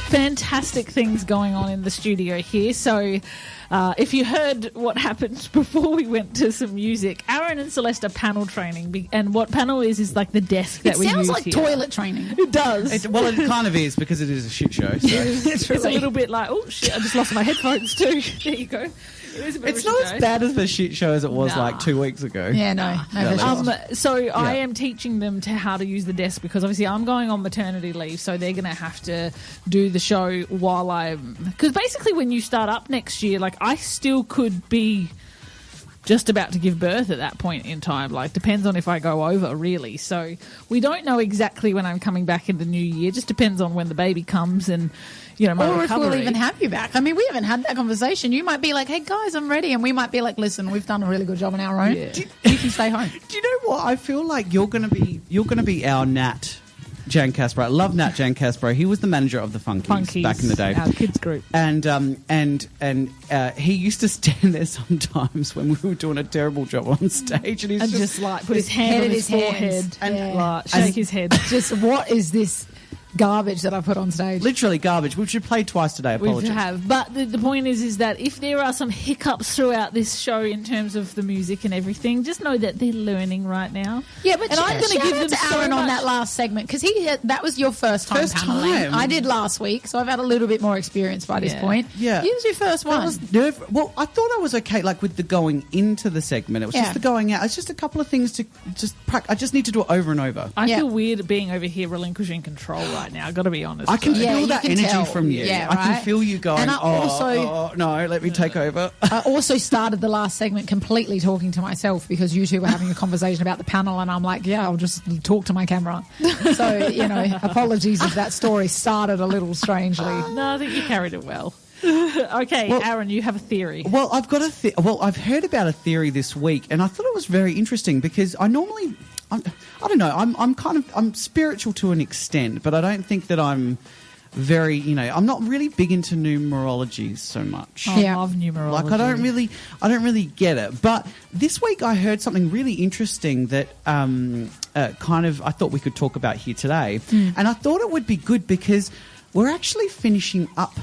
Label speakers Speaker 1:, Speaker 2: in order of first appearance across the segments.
Speaker 1: fantastic things going on in the studio here. So if you heard what happened before we went to some music, Aaron and Celeste are panel training. And what panel is like the desk that we use.
Speaker 2: It sounds like
Speaker 1: here.
Speaker 2: toilet training.
Speaker 1: It does.
Speaker 3: Well, it kind of is because it is a shit show. So.
Speaker 1: It's a little bit like, oh shit, I just lost my headphones too. There you go.
Speaker 3: It's not as bad as the shit show as it was like 2 weeks ago.
Speaker 2: Yeah, no.
Speaker 1: I am teaching them how to use the desk because obviously I'm going on maternity leave, so they're going to have to do the show while because basically when you start up next year, like I still could be just about to give birth at that point in time. Like, depends on if I go over, really. So we don't know exactly when I'm coming back in the new year. Just depends on when the baby comes and, you know, my recovery.
Speaker 2: If we'll even have you back. I mean, we haven't had that conversation. You might be like, hey, guys, I'm ready. And we might be like, listen, we've done a really good job on our own. Yeah. You can stay home.
Speaker 3: Do you know what? I feel like you're going to be our Nat Jan Casper. I love Nat Jan Casper. He was the manager of the Funkies back in the day.
Speaker 1: Our kids group.
Speaker 3: And he used to stand there sometimes when we were doing a terrible job on stage. And he's
Speaker 1: just like put his hand on his forehead and shake his head.
Speaker 2: Just, what is this garbage that I put on stage?
Speaker 3: Literally garbage, which we played twice today. Apologies.
Speaker 1: We have. But the point is that if there are some hiccups throughout this show in terms of the music and everything, just know that they're learning right now.
Speaker 2: Yeah, but I'm going to give them to Aaron on that last segment because that was your first time paneling. I did last week, so I've had a little bit more experience by this point.
Speaker 3: Yeah.
Speaker 2: You was your first one.
Speaker 3: I thought I was okay, like with the going into the segment. It was just the going out. It's just a couple of things to I just need to do it over and over.
Speaker 1: I feel weird being over here relinquishing control right now. I've got to be honest.
Speaker 3: I can feel that energy from you.
Speaker 2: Yeah,
Speaker 3: I can feel you going, no, let me take over.
Speaker 2: I also started the last segment completely talking to myself because you two were having a conversation about the panel and I'm like, I'll just talk to my camera. So, apologies if that story started a little strangely.
Speaker 1: No, I think you carried it well. Okay, Aaron, you have a theory.
Speaker 3: Well, I've got I've heard about a theory this week and I thought it was very interesting because I normally... I don't know. I'm spiritual to an extent, but I don't think that I'm very, I'm not really big into numerology so much.
Speaker 1: I love numerology.
Speaker 3: Like I don't really get it. But this week I heard something really interesting that I thought we could talk about here today, and I thought it would be good because we're actually finishing up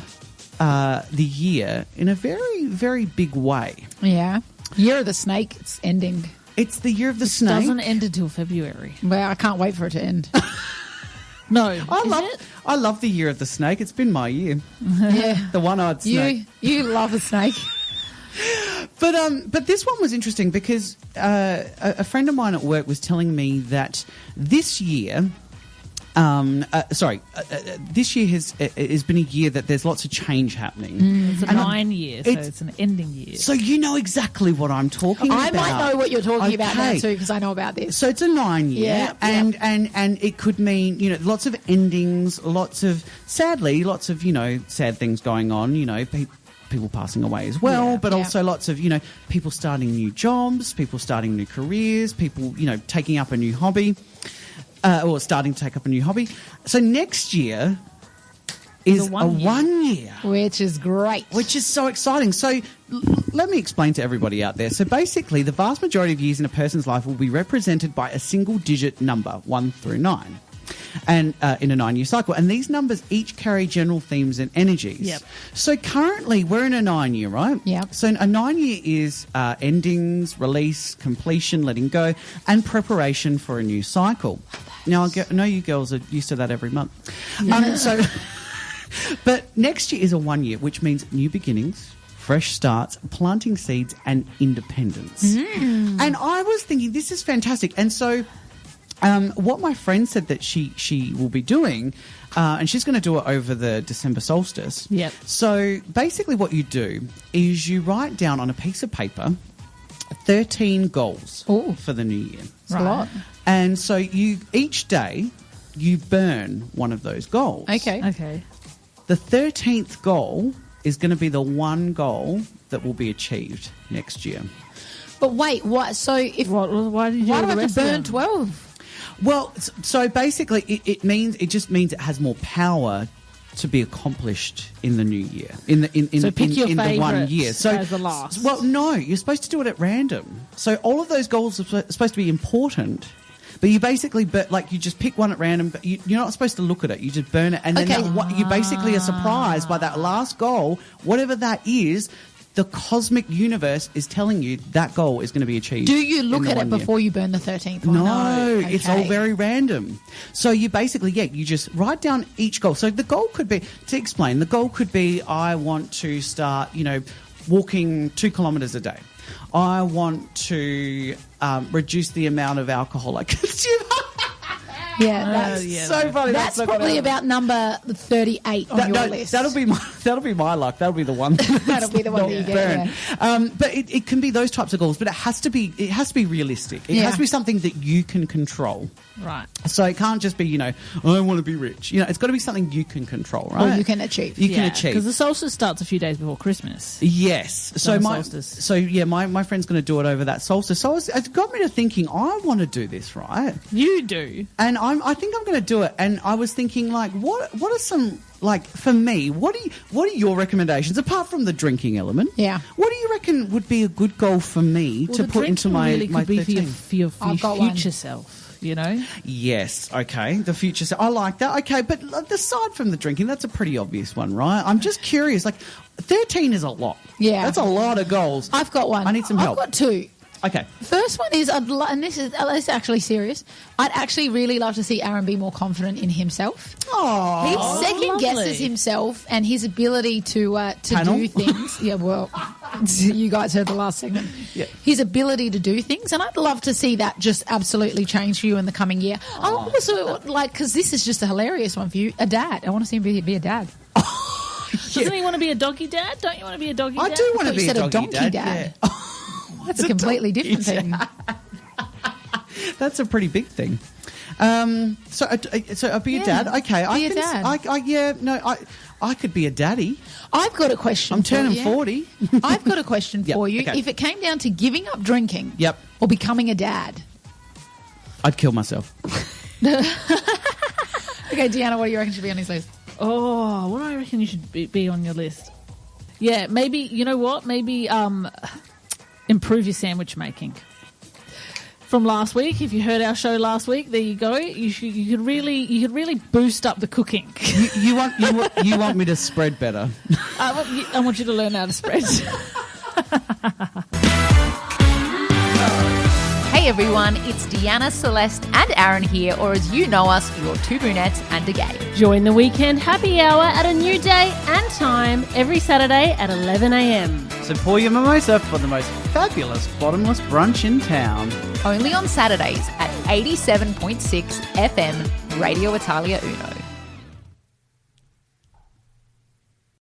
Speaker 3: the year in a very, very big way.
Speaker 2: Yeah, Year of the Snake. It's ending.
Speaker 3: It's the Year of the Snake.
Speaker 1: It doesn't end until February.
Speaker 2: Well, I can't wait for it to end.
Speaker 1: No.
Speaker 3: I love the Year of the Snake. It's been my year.
Speaker 2: Yeah.
Speaker 3: The one-eyed snake.
Speaker 2: You love a snake.
Speaker 3: But this one was interesting because a friend of mine at work was telling me that this year... this year has been a year that there's lots of change happening.
Speaker 1: It's a 9 year, so it's an ending year.
Speaker 3: So you know exactly what I'm talking about.
Speaker 2: I might know what you're talking about now too because I know about this.
Speaker 3: So it's a 9 year, and it could mean lots of endings, lots of sad things going on. People passing away as well, but also lots of people starting new jobs, people starting new careers, people taking up a new hobby. Or starting to take up a new hobby. So next year is a 1 year.
Speaker 2: Which is great.
Speaker 3: Which is so exciting. So let me explain to everybody out there. So basically, the vast majority of years in a person's life will be represented by a single-digit number, 1 through 9. And in a 9-year cycle. And these numbers each carry general themes and energies.
Speaker 1: Yep.
Speaker 3: So currently, we're in a 9 year, right?
Speaker 2: Yep.
Speaker 3: So a 9 year is endings, release, completion, letting go, and preparation for a new cycle. Now, I know you girls are used to that every month. Yeah. But next year is a 1 year, which means new beginnings, fresh starts, planting seeds, and independence. And I was thinking, this is fantastic. And so... what my friend said that she will be doing, and she's going to do it over the December solstice.
Speaker 1: Yep.
Speaker 3: So basically what you do is you write down on a piece of paper 13 goals for the new year.
Speaker 2: That's a lot.
Speaker 3: And so each day you burn one of those goals.
Speaker 2: Okay.
Speaker 3: The 13th goal is going to be the one goal that will be achieved next year.
Speaker 2: But wait, what? So
Speaker 1: why do I
Speaker 2: have to burn 12?
Speaker 3: Well, so basically it just means it has more power to be accomplished in the new year. In the 1 year. So
Speaker 1: as the last.
Speaker 3: Well, no, you're supposed to do it at random. So all of those goals are supposed to be important, But you basically, you just pick one at random, but you're not supposed to look at it. You just burn it. And then you basically are surprised by that last goal, whatever that is. The cosmic universe is telling you that goal is going to be achieved.
Speaker 2: Do you look at it before you burn the 13th one?
Speaker 3: No, it's all very random. So you basically, you just write down each goal. So the goal could be, to explain, the goal could be I want to start, walking 2 kilometres a day. I want to reduce the amount of alcohol I consume.
Speaker 2: Yeah, that's
Speaker 3: so funny.
Speaker 2: That's probably about number 38 on your list.
Speaker 3: That'll be my luck. That'll be the one.
Speaker 2: That'll be the one that you get. Yeah.
Speaker 3: But it can be those types of goals, but it has to be realistic. It has to be something that you can control.
Speaker 1: Right.
Speaker 3: So it can't just be, I want to be rich. It's got to be something you can control, right?
Speaker 2: Or you can achieve.
Speaker 3: You can achieve.
Speaker 1: Because the solstice starts a few days before Christmas.
Speaker 3: Yes. So my friend's going to do it over that solstice. So it got me to thinking, I want to do this, right?
Speaker 1: You do.
Speaker 3: And I think I'm going to do it. And I was thinking, what are some, for me, what are your recommendations, apart from the drinking element?
Speaker 2: Yeah.
Speaker 3: What do you reckon would be a good goal for me to put into my
Speaker 1: really could be
Speaker 3: 13?
Speaker 1: for your future self.
Speaker 3: Yes, okay, the future self. I like that. Okay, but aside from the drinking, that's a pretty obvious one, right? I'm just curious. 13 is a lot.
Speaker 2: Yeah.
Speaker 3: That's a lot of goals.
Speaker 2: I've got one.
Speaker 3: I need some help.
Speaker 2: I've got 2.
Speaker 3: Okay.
Speaker 2: First one is, and this is actually serious, I'd actually really love to see Aaron be more confident in himself.
Speaker 3: Oh,
Speaker 2: he second guesses himself and his ability to do things. Yeah, well, you guys heard the last segment.
Speaker 3: Yeah.
Speaker 2: His ability to do things, and I'd love to see that just absolutely change for you in the coming year. I also because this is just a hilarious one for you, a dad. I want to see him be a dad.
Speaker 1: Doesn't he want to be a doggy dad? Don't you want to be a doggy dad?
Speaker 3: I do want to be a
Speaker 2: donkey dad.
Speaker 3: Yeah.
Speaker 2: That's a completely different thing.
Speaker 3: That's a pretty big thing. So I'll be a dad. Okay,
Speaker 2: be a dad.
Speaker 3: I could be a daddy.
Speaker 2: I've got a question.
Speaker 3: I'm turning
Speaker 2: for you.
Speaker 3: 40.
Speaker 2: I've got a question for you.
Speaker 3: Okay.
Speaker 2: If it came down to giving up drinking,
Speaker 3: Yep.
Speaker 2: or becoming a dad,
Speaker 3: I'd kill myself.
Speaker 2: Okay, Deanna, what do you reckon should be on his list?
Speaker 1: Oh, what do I reckon you should be on your list? Yeah, maybe, you know what? Maybe improve your sandwich making. From last week, if you heard our show last week, there you go. You could really boost up the cooking.
Speaker 3: You want me to spread better?
Speaker 1: I want you to learn how to spread.
Speaker 4: Hey everyone, it's Deanna, Celeste and Aaron here, or as you know us, your Two Brunettes and A Gay.
Speaker 5: Join the weekend happy hour at a new day and time every Saturday at 11 a.m.
Speaker 3: So pour your mimosa for the most fabulous bottomless brunch in town.
Speaker 4: Only on Saturdays at 87.6 FM, Radio Italia Uno.